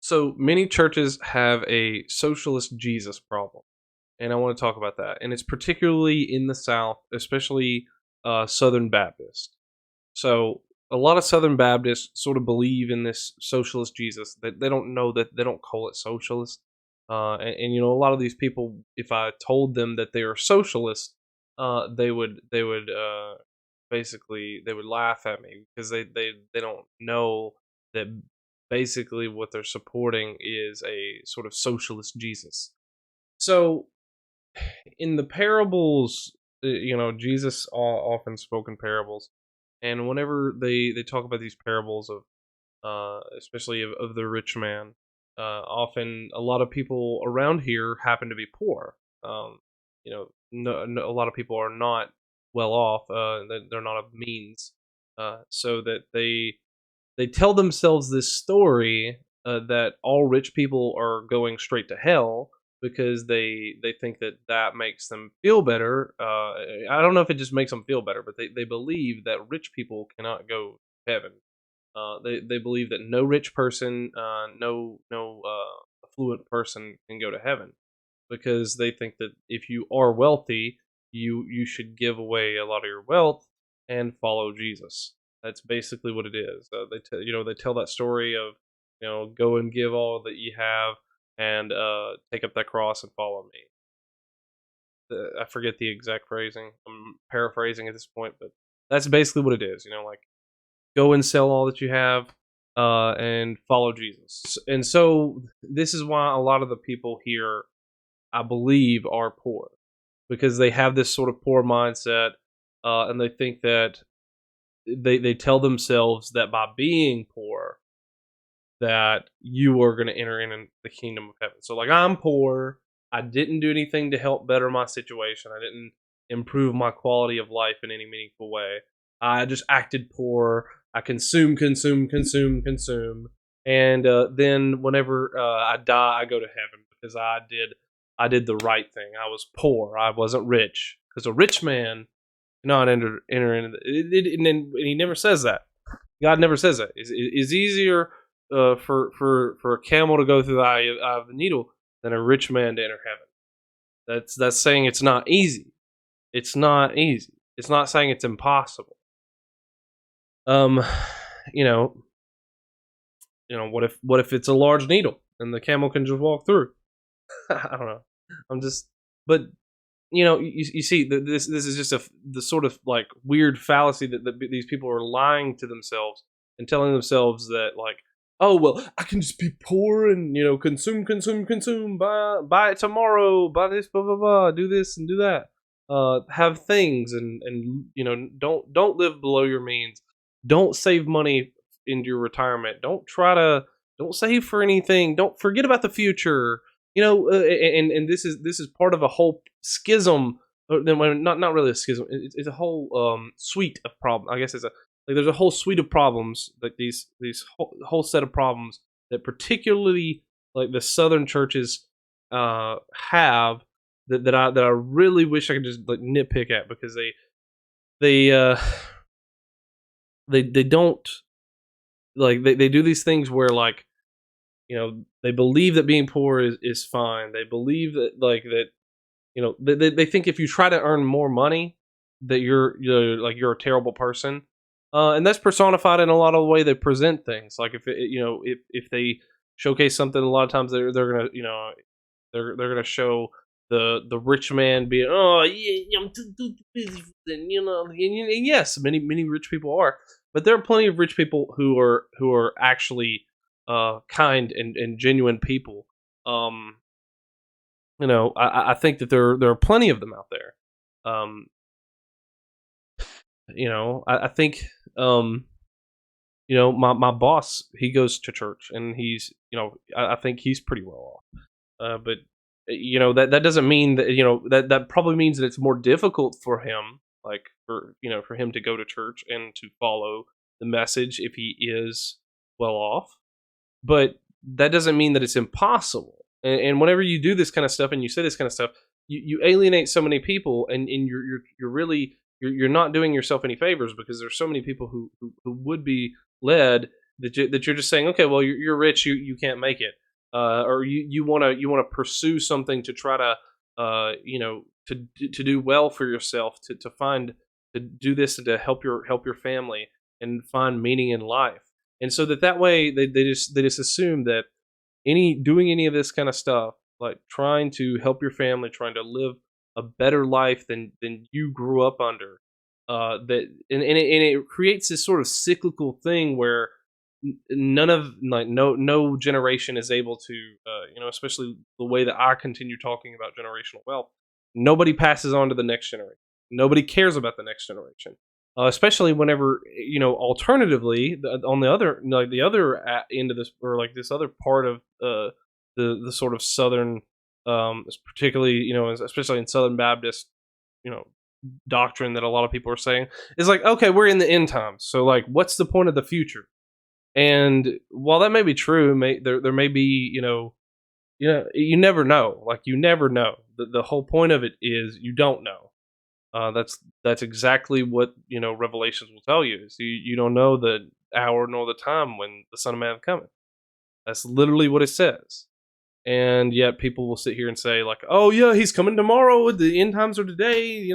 So many churches have a socialist Jesus problem, and I want to talk about that. And it's particularly in the South, especially Southern Baptist. So a lot of Southern Baptists sort of believe in this socialist Jesus. That they don't know that they don't call it socialist. And a lot of these people, if I told them that they are socialist, they would basically they would laugh at me because they don't know that basically what they're supporting is a sort of socialist Jesus. So in the parables, Jesus often spoke in parables, and whenever they talk about these parables of, especially of the rich man, often a lot of people around here happen to be poor. No, a lot of people are not well off. They're not of means, so that they tell themselves this story that all rich people are going straight to hell because they think that that makes them feel better. I don't know if it just makes them feel better, but they believe that rich people cannot go to heaven. They believe that no rich person, no affluent person can go to heaven because they think that if you are wealthy, you should give away a lot of your wealth and follow Jesus. That's basically what it is. They tell that story of go and give all that you have and take up that cross and follow me. I forget the exact phrasing. I'm paraphrasing at this point, but that's basically what it is. Like go and sell all that you have and follow Jesus. And so this is why a lot of the people here, I believe, are poor because they have this sort of poor mindset, and they think that they tell themselves that by being poor, that you are going to enter in the kingdom of heaven. So, like, I'm poor. I didn't do anything to help better my situation. I didn't improve my quality of life in any meaningful way. I just acted poor. I consume, and then whenever I die, I go to heaven because I did the right thing. I was poor. I wasn't rich because a rich man cannot enter into and he never says that. God never says that. It's easier for a camel to go through the eye of the needle than a rich man to enter heaven. That's saying it's not easy. It's not easy. It's not saying it's impossible. Um, you know, what if it's a large needle and the camel can just walk through? I don't know. I'm just, but you see, this is just the sort of like weird fallacy that these people are lying to themselves and telling themselves that, like, oh well, I can just be poor and consume, buy it tomorrow, buy this, blah blah blah, do this and do that, have things and don't live below your means, don't save money into your retirement, don't save for anything, don't forget about the future. And this is part of a whole schism. Not really a schism. It's a whole suite of problems. I guess there's a whole suite of problems, like these whole set of problems that particularly like the Southern churches have that I really wish I could just like nitpick at because they they don't like they do these things where, like, they believe that being poor is fine. They believe that, like, that they think if you try to earn more money that you're a terrible person, and that's personified in a lot of the way they present things. Like if they showcase something, a lot of times they're gonna they're gonna show the rich man being, oh yeah, I'm too busy for that, and yes, many rich people are, but there are plenty of rich people who are actually kind and genuine people. Um, I think that there are plenty of them out there. Um, I think my boss, he goes to church and he's I think he's pretty well off. But that doesn't mean that that probably means that it's more difficult for him, like for him to go to church and to follow the message if he is well off. But that doesn't mean that it's impossible. And whenever you do this kind of stuff and you say this kind of stuff, you alienate so many people, and you're really you're not doing yourself any favors because there's so many people who would be led that you're just saying, okay, well, you're rich, you can't make it, or you wanna pursue something to try to to do well for yourself, to do this and to help your family and find meaning in life. And so that way they just assume that any of this kind of stuff, like trying to help your family, trying to live a better life than you grew up under, that and it creates this sort of cyclical thing where none of like no generation is able to, especially the way that I continue talking about generational wealth. Nobody passes on to the next generation. Nobody cares about the next generation, especially whenever, alternatively, on the other, like the other end of this, or like this other part of the sort of southern, particularly, especially in Southern Baptist, you know doctrine that a lot of people are saying is like, okay, we're in the end times, so like, what's the point of the future? And while that may be true, there may be, you never know. Like, you never know. The whole point of it is you don't know. That's exactly what, Revelations will tell you. Is you don't know the hour nor the time when the Son of Man is coming. That's literally what it says. And yet people will sit here and say like, oh yeah, he's coming tomorrow, the end times are today,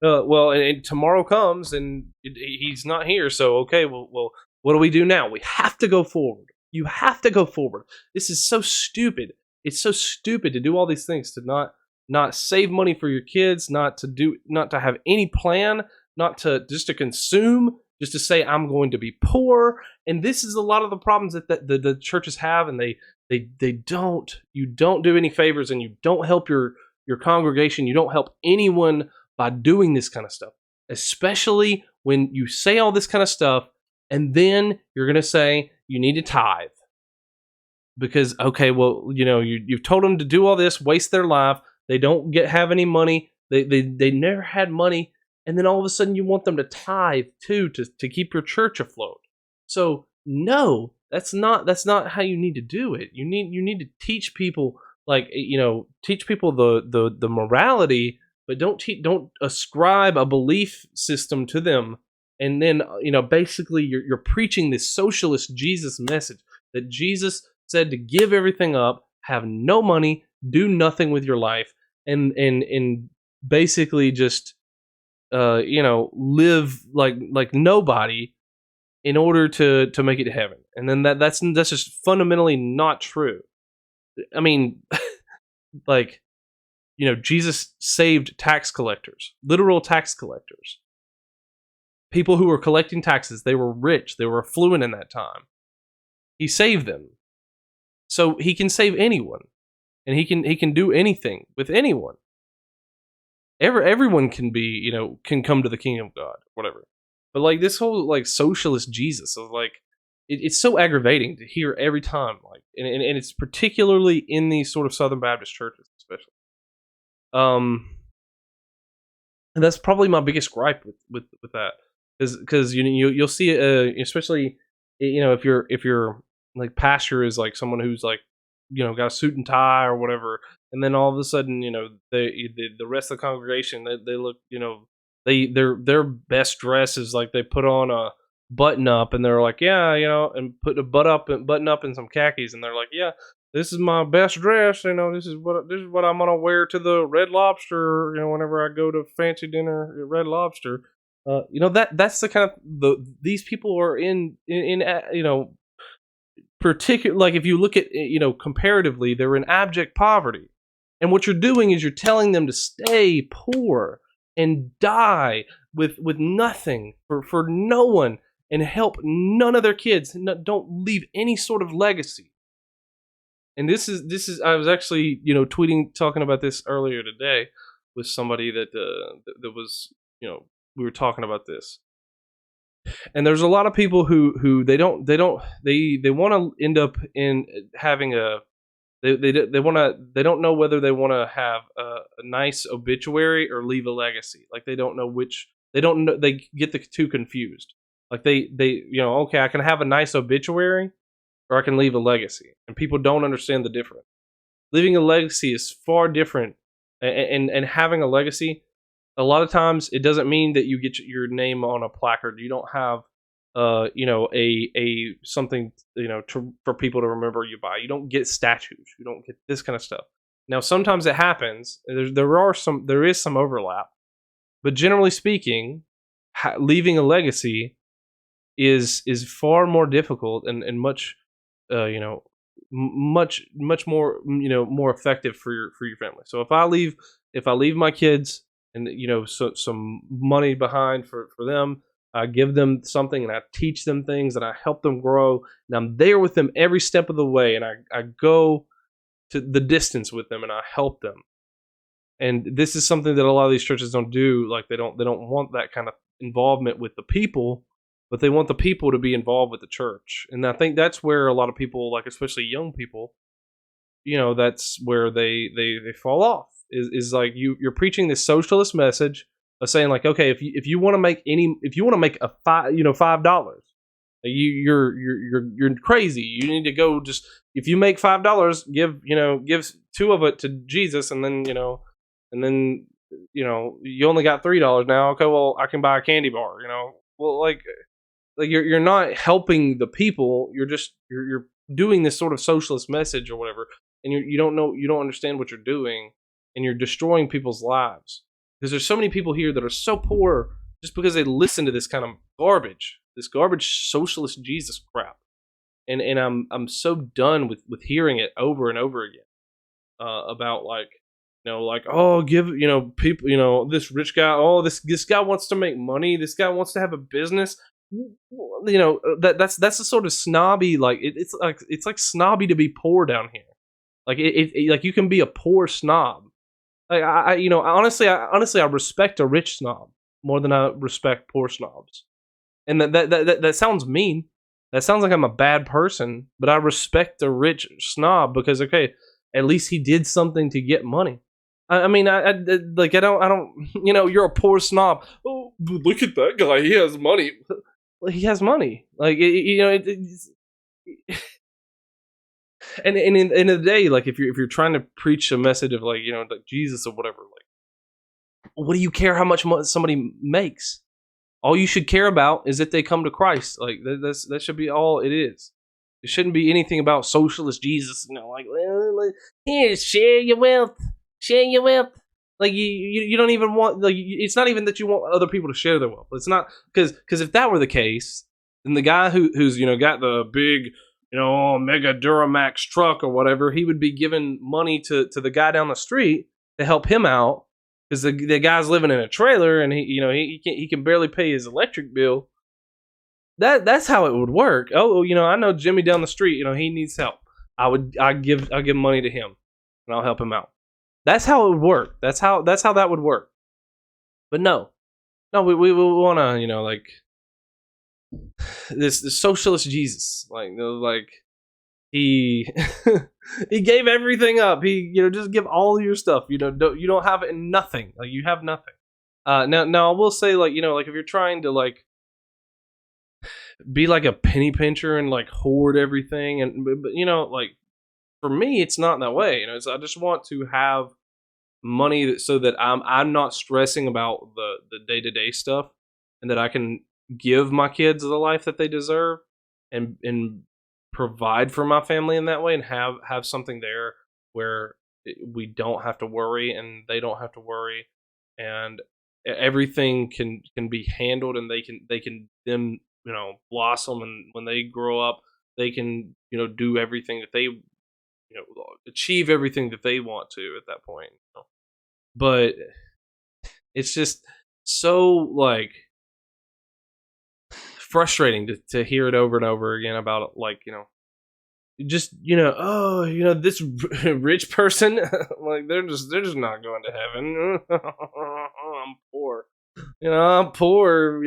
well, and tomorrow comes and he's not here, so okay, well, what do we do now? We have to go forward. You have to go forward. This is so stupid. It's so stupid to do all these things, to not save money for your kids, not to have any plan, not to just to consume, just to say I'm going to be poor. And this is a lot of the problems that the churches have, and you don't do any favors, and you don't help your congregation, you don't help anyone by doing this kind of stuff, especially when you say all this kind of stuff and then you're going to say you need to tithe. Because, okay, well, you've told them to do all this, waste their life, they don't have any money, they never had money, and then all of a sudden you want them to tithe too, to keep your church afloat. So no, that's not how you need to do it. You need to teach people, like, teach people the morality, but don't ascribe a belief system to them. And then, basically you're preaching this socialist Jesus message, that Jesus said to give everything up, have no money, do nothing with your life, and basically just live like nobody in order to make it to heaven. And then that's just fundamentally not true. I mean, like, Jesus saved tax collectors, literal tax collectors, people who were collecting taxes. They were rich, they were affluent in that time. He saved them. So he can save anyone, and he can do anything with anyone. Everyone can be, can come to the kingdom of God, whatever. But like, this whole like socialist Jesus is like, it's so aggravating to hear every time. Like, and it's particularly in these sort of Southern Baptist churches, especially. And that's probably my biggest gripe with that, because you'll see it, especially, if your like pastor is like someone who's like, got a suit and tie or whatever, and then all of a sudden, the rest of the congregation, they look, their best dress is like, they put on a button up, and they're like, yeah, and put a button up in some khakis, and they're like, yeah, this is my best dress, this is what I'm gonna wear to the Red Lobster, whenever I go to fancy dinner at Red Lobster. That's the kind of these people are in particular, like, if you look at, comparatively, they're in abject poverty. And what you're doing is you're telling them to stay poor and die with nothing for no one, and help none of their kids, don't leave any sort of legacy. And this is I was actually, talking about this earlier today with somebody that was, we were talking about this. And there's a lot of people who they want to end up in having a they don't know whether they want to have a nice obituary or leave a legacy. Like, they don't know they get the two confused. Like, they okay, I can have a nice obituary or I can leave a legacy, and people don't understand the difference. Leaving a legacy is far different, and having a legacy, a lot of times, it doesn't mean that you get your name on a placard. You don't have a something, for people to remember you by. You don't get statues. You don't get this kind of stuff. Now, sometimes it happens. There is some overlap, but generally speaking, leaving a legacy is far more difficult and much, you know, much more, more effective for your family. So if I leave my kids and, some money behind for them, I give them something and I teach them things and I help them grow, and I'm there with them every step of the way, and I go to the distance with them and I help them. And this is something that a lot of these churches don't do. Like, they don't want that kind of involvement with the people, but they want the people to be involved with the church. And I think that's where a lot of people, like especially young people, that's where they fall off. Is like you're preaching this socialist message of saying, like, okay, if you want to make a $5, you're crazy. You need to go, just if you make $5, give two of it to Jesus, and then you only got $3 now. Okay, well, I can buy a candy bar. Well, like you're not helping the people. You're doing this sort of socialist message or whatever, and you don't understand what you're doing, and you're destroying people's lives, because there's so many people here that are so poor just because they listen to this kind of this garbage socialist Jesus crap, and I'm so done with hearing it over and over again, about like, oh, give, people, this rich guy, oh, this guy wants to make money, this guy wants to have a business. That's the sort of snobby, like it's like snobby to be poor down here. Like like you can be a poor snob. Like honestly, I respect a rich snob more than I respect poor snobs. And that sounds mean. That sounds like I'm a bad person, but I respect a rich snob because, okay, at least he did something to get money. I mean, I don't. You're a poor snob. Oh, look at that guy. He has money. He has money. Like, and in the end of the day, like, if you're trying to preach a message of, like, like Jesus or whatever, like, what do you care how much somebody makes? All you should care about is that they come to Christ. Like, that should be all it is. It shouldn't be anything about socialist Jesus. Like, here, share your wealth. Share your wealth. Like, you don't even want, like, it's not even that you want other people to share their wealth. It's not, because if that were the case, then the guy who's got the big, mega Duramax truck or whatever, he would be giving money to the guy down the street to help him out, because the guy's living in a trailer and he can barely pay his electric bill. That's how it would work. Oh, I know Jimmy down the street. He needs help. I give money to him, and I'll help him out. That's how it would work. That's how that would work. But no, we want to, like, this socialist Jesus, like he he gave everything up. He just give all your stuff. You don't have nothing. Like, you have nothing. Now I will say, like, like, if you're trying to, like, be like a penny pincher and, like, hoard everything, and but like, for me, it's not that way. I just want to have money so that I'm not stressing about the day-to-day stuff, and that I can give my kids the life that they deserve, and provide for my family in that way, and have something there where we don't have to worry and they don't have to worry, and everything can be handled, and they can then blossom, and when they grow up, they can do everything that they achieve everything that they want to at that point. But it's just so, like, frustrating to hear it over and over again about, like, just this rich person, like, they're just not going to heaven. I'm poor. I'm poor.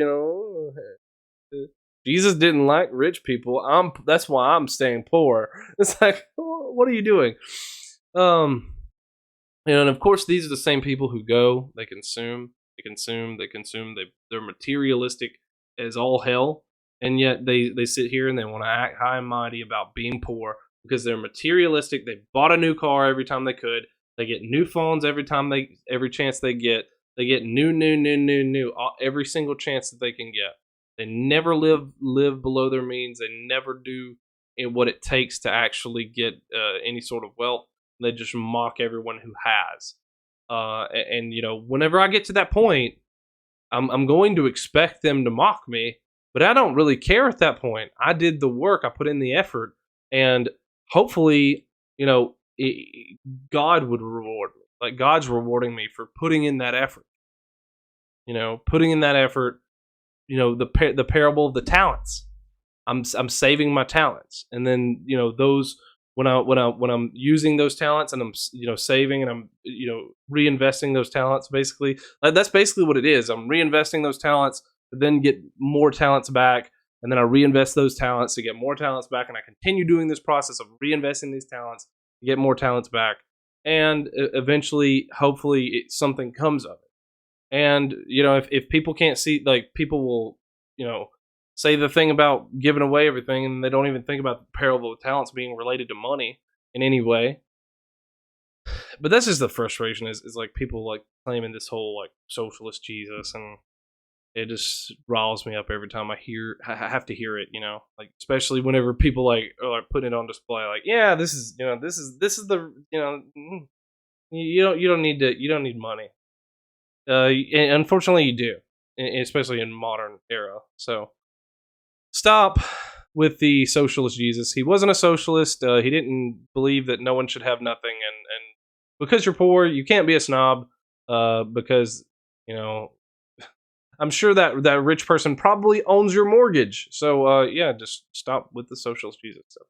Jesus didn't like rich people. That's why I'm staying poor. It's like, what are you doing? And of course, these are the same people who go, they consume. They're materialistic as all hell, and yet they sit here and they want to act high and mighty about being poor because they're materialistic. They bought a new car every time they could. They get new phones every chance they get. They get new every single chance that they can get. They never live below their means. They never do what it takes to actually get any sort of wealth. They just mock everyone who has. And whenever I get to that point, I'm going to expect them to mock me, but I don't really care at that point. I did the work. I put in the effort, and hopefully, God would reward me. Like God's rewarding me for putting in that effort. Putting in that effort. The parable of the talents. I'm saving my talents, and then those when I'm using those talents and I'm saving and I'm reinvesting those talents. Basically, that's basically what it is. I'm reinvesting those talents to then get more talents back, and then I reinvest those talents to get more talents back, and I continue doing this process of reinvesting these talents to get more talents back, and eventually, hopefully, something comes of it. And if people can't see, like, people will say the thing about giving away everything, and they don't even think about the parable of talents being related to money in any way. But that's just the frustration is like people like claiming this whole like socialist Jesus, and it just riles me up every time I have to hear it, like especially whenever people like are like putting it on display, like, yeah, this is the you don't need money. And unfortunately, you do, especially in modern era. So stop with the socialist Jesus. He wasn't a socialist. He didn't believe that no one should have nothing, and because you're poor, you can't be a snob. Because I'm sure that rich person probably owns your mortgage. So yeah, just stop with the socialist Jesus stuff.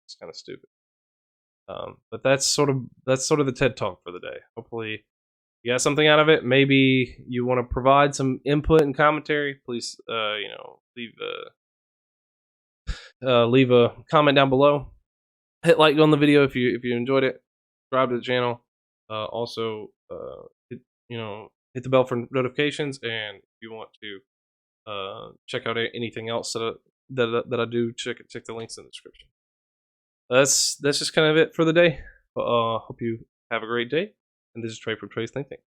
It's kind of stupid. But that's sort of the TED Talk for the day. Hopefully you got something out of it. Maybe you want to provide some input and commentary. Please, leave a comment down below. Hit like on the video if you enjoyed it. Subscribe to the channel. Also, hit the bell for notifications. And if you want to check out anything else that I do, check the links in the description. That's just kind of it for the day. Hope you have a great day. And this is Trey from Trey's Think Tank.